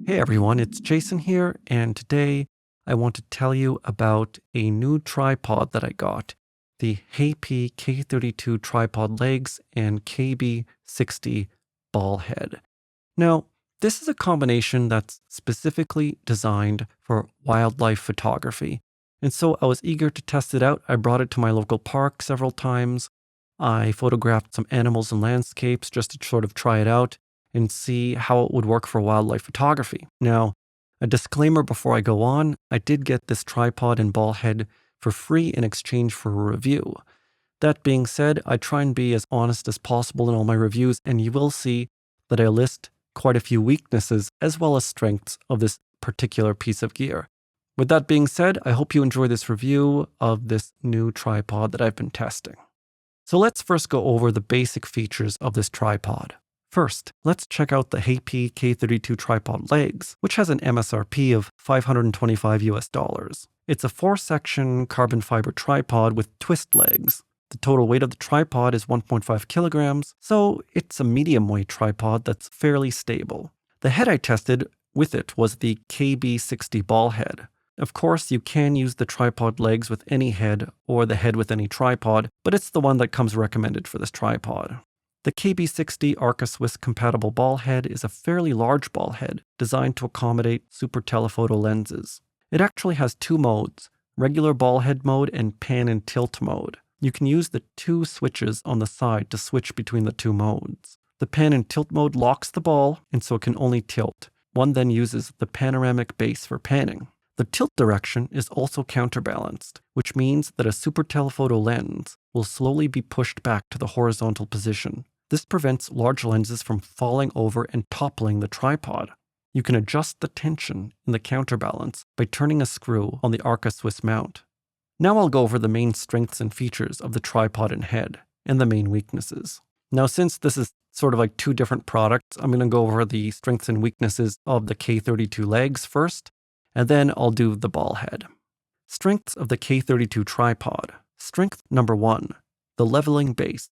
Hey everyone, it's Jason here, and today I want to tell you about a new tripod that I got, the Heipi K32 tripod legs and KB60 Ballhead. Now, this is a combination that's specifically designed for wildlife photography, and so I was eager to test it out. I brought it to my local park several times. I photographed some animals and landscapes just to sort of try it out and see how it would work for wildlife photography. Now, a disclaimer before I go on, I did get this tripod and ball head for free in exchange for a review. That being said, I try and be as honest as possible in all my reviews, and you will see that I list quite a few weaknesses as well as strengths of this particular piece of gear. With that being said, I hope you enjoy this review of this new tripod that I've been testing. So let's first go over the basic features of this tripod. First, let's check out the Heipi K32 tripod legs, which has an MSRP of $525 US. It's a 4-section carbon fiber tripod with twist legs. The total weight of the tripod is 1.5 kilograms, so it's a medium weight tripod that's fairly stable. The head I tested with it was the KB60 ball head. Of course, you can use the tripod legs with any head or the head with any tripod, but it's the one that comes recommended for this tripod. The KB60 Arca Swiss compatible ball head is a fairly large ball head designed to accommodate super telephoto lenses. It actually has 2 modes, regular ball head mode and pan and tilt mode. You can use the 2 switches on the side to switch between the 2 modes. The pan and tilt mode locks the ball, and so it can only tilt. One then uses the panoramic base for panning. The tilt direction is also counterbalanced, which means that a super telephoto lens will slowly be pushed back to the horizontal position. This prevents large lenses from falling over and toppling the tripod. You can adjust the tension in the counterbalance by turning a screw on the Arca Swiss mount. Now I'll go over the main strengths and features of the tripod and head, and the main weaknesses. Now, since this is sort of like 2 different products, I'm going to go over the strengths and weaknesses of the K32 legs first, and then I'll do the ball head. Strengths of the K32 tripod. Strength number 1, the leveling base.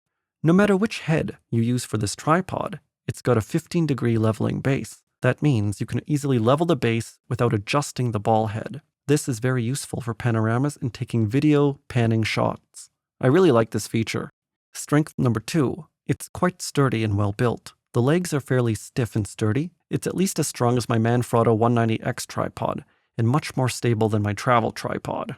No matter which head you use for this tripod, it's got a 15-degree leveling base. That means you can easily level the base without adjusting the ball head. This is very useful for panoramas and taking video panning shots. I really like this feature. Strength number 2, it's quite sturdy and well built. The legs are fairly stiff and sturdy. It's at least as strong as my Manfrotto 190X tripod and much more stable than my travel tripod.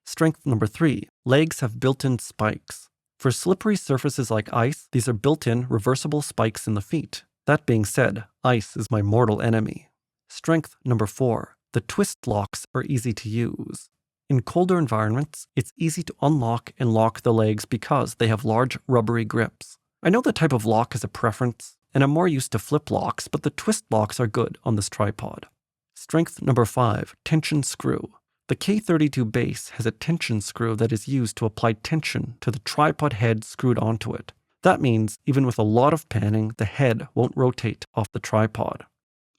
Strength number 3, legs have built-in spikes. For slippery surfaces like ice, these are built-in reversible spikes in the feet. That being said, ice is my mortal enemy. Strength number 4, the twist locks are easy to use. In colder environments, it's easy to unlock and lock the legs because they have large rubbery grips. I know the type of lock is a preference, and I'm more used to flip locks, but the twist locks are good on this tripod. Strength number 5, tension screw. The K32 base has a tension screw that is used to apply tension to the tripod head screwed onto it. That means even with a lot of panning, the head won't rotate off the tripod.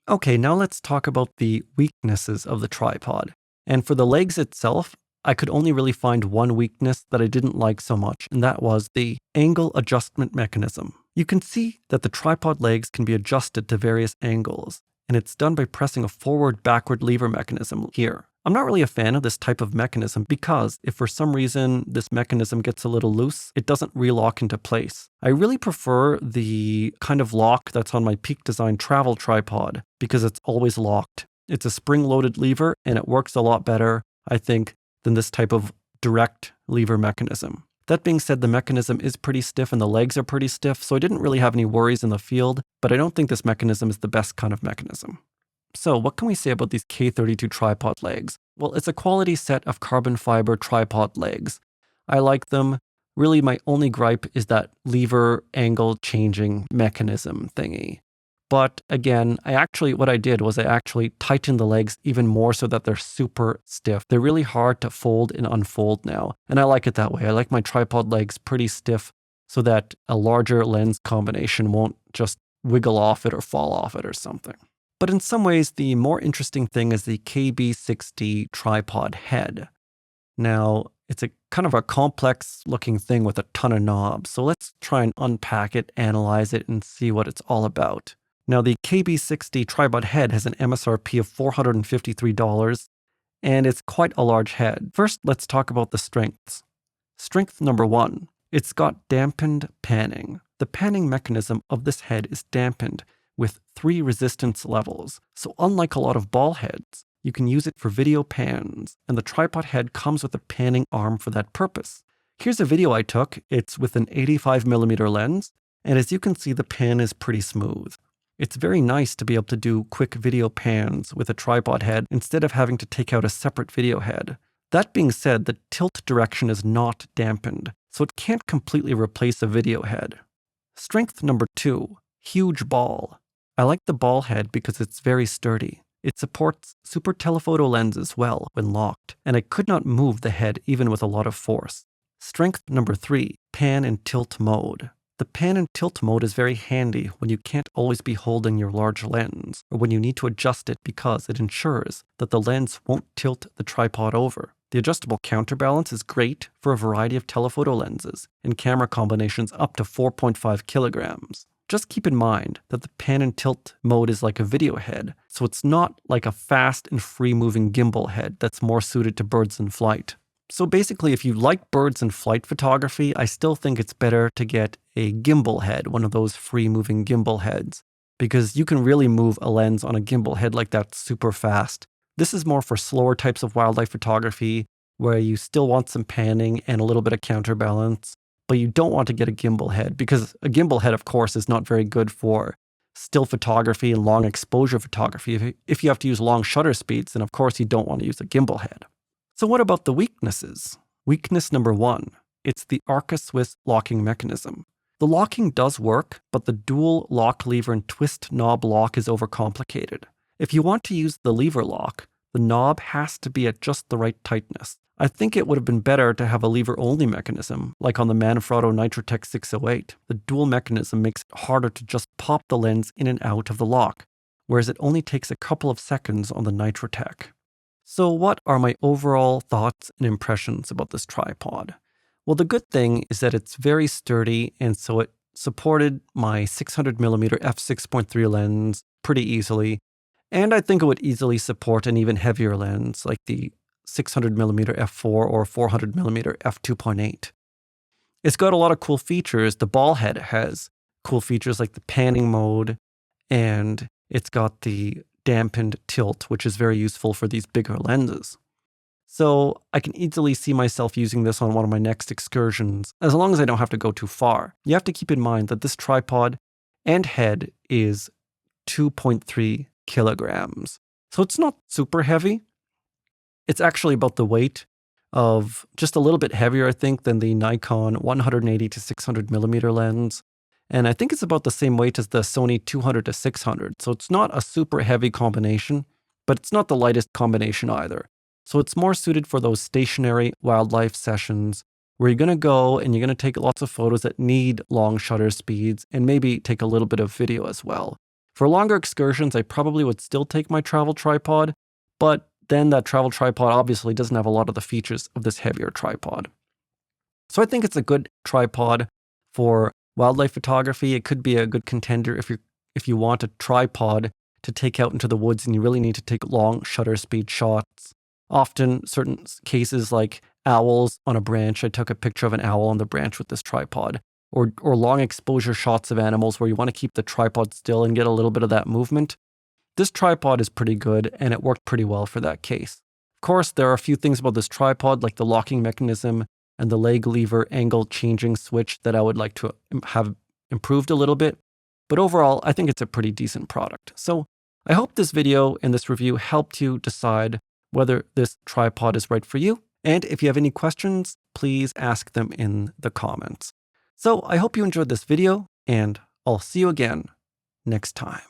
Okay, now let's talk about the weaknesses of the tripod. And for the legs itself, I could only really find one weakness that I didn't like so much, and that was the angle adjustment mechanism. You can see that the tripod legs can be adjusted to various angles, and it's done by pressing a forward-backward lever mechanism here. I'm not really a fan of this type of mechanism because if for some reason this mechanism gets a little loose, it doesn't re-lock into place. I really prefer the kind of lock that's on my Peak Design travel tripod because it's always locked. It's a spring-loaded lever and it works a lot better, I think, than this type of direct lever mechanism. That being said, the mechanism is pretty stiff and the legs are pretty stiff, so I didn't really have any worries in the field, but I don't think this mechanism is the best kind of mechanism. So what can we say about these K32 tripod legs? Well, it's a quality set of carbon fiber tripod legs. I like them. Really, my only gripe is that lever angle changing mechanism thingy. But again, what I did was I actually tightened the legs even more so that they're super stiff. They're really hard to fold and unfold now. And I like it that way. I like my tripod legs pretty stiff so that a larger lens combination won't just wiggle off it or fall off it or something. But in some ways, the more interesting thing is the KB60 tripod head. Now, it's a kind of a complex looking thing with a ton of knobs. So let's try and unpack it, analyze it, and see what it's all about. Now, the KB60 tripod head has an MSRP of $453, and it's quite a large head. First, let's talk about the strengths. Strength number 1, it's got dampened panning. The panning mechanism of this head is dampened with 3 resistance levels, so unlike a lot of ball heads, you can use it for video pans, and the tripod head comes with a panning arm for that purpose. Here's a video I took. It's with an 85mm lens, and as you can see, the pan is pretty smooth. It's very nice to be able to do quick video pans with a tripod head instead of having to take out a separate video head. That being said, the tilt direction is not dampened, so it can't completely replace a video head. Strength number 2, huge ball. I like the ball head because it's very sturdy. It supports super telephoto lenses well when locked, and I could not move the head even with a lot of force. Strength number 3, pan and tilt mode. The pan and tilt mode is very handy when you can't always be holding your large lens, or when you need to adjust it because it ensures that the lens won't tilt the tripod over. The adjustable counterbalance is great for a variety of telephoto lenses and camera combinations up to 4.5 kilograms. Just keep in mind that the pan and tilt mode is like a video head, so it's not like a fast and free-moving gimbal head that's more suited to birds in flight. So basically, if you like birds in flight photography, I still think it's better to get a gimbal head, one of those free-moving gimbal heads, because you can really move a lens on a gimbal head like that super fast. This is more for slower types of wildlife photography, where you still want some panning and a little bit of counterbalance, but you don't want to get a gimbal head, because a gimbal head, of course, is not very good for still photography and long exposure photography. If you have to use long shutter speeds, then of course you don't want to use a gimbal head. So what about the weaknesses? Weakness number 1, it's the Arca-Swiss locking mechanism. The locking does work, but the dual lock lever and twist knob lock is overcomplicated. If you want to use the lever lock, the knob has to be at just the right tightness. I think it would have been better to have a lever-only mechanism, like on the Manfrotto Nitrotech 608. The dual mechanism makes it harder to just pop the lens in and out of the lock, whereas it only takes a couple of seconds on the Nitrotech. So what are my overall thoughts and impressions about this tripod? Well, the good thing is that it's very sturdy, and so it supported my 600mm f6.3 lens pretty easily, and I think it would easily support an even heavier lens like the 600mm f4 or 400mm f2.8. It's got a lot of cool features. The Ballhead has cool features like the panning mode, and it's got the dampened tilt, which is very useful for these bigger lenses. So I can easily see myself using this on one of my next excursions, as long as I don't have to go too far. You have to keep in mind that this tripod and head is 2.3 kilograms. So it's not super heavy. It's actually about the weight of just a little bit heavier, I think, than the Nikon 180 to 600mm lens. And I think it's about the same weight as the Sony 200 to 600. So it's not a super heavy combination, but it's not the lightest combination either. So it's more suited for those stationary wildlife sessions where you're going to go and you're going to take lots of photos that need long shutter speeds and maybe take a little bit of video as well. For longer excursions, I probably would still take my travel tripod, but then that travel tripod obviously doesn't have a lot of the features of this heavier tripod. So I think it's a good tripod for wildlife photography. It could be a good contender if you want a tripod to take out into the woods and you really need to take long shutter speed shots. Often, certain cases like owls on a branch, I took a picture of an owl on the branch with this tripod, or long exposure shots of animals where you want to keep the tripod still and get a little bit of that movement. This tripod is pretty good, and it worked pretty well for that case. Of course, there are a few things about this tripod, like the locking mechanism and the leg lever angle changing switch, that I would like to have improved a little bit. But overall, I think it's a pretty decent product. So I hope this video and this review helped you decide whether this tripod is right for you. And if you have any questions, please ask them in the comments. So I hope you enjoyed this video, and I'll see you again next time.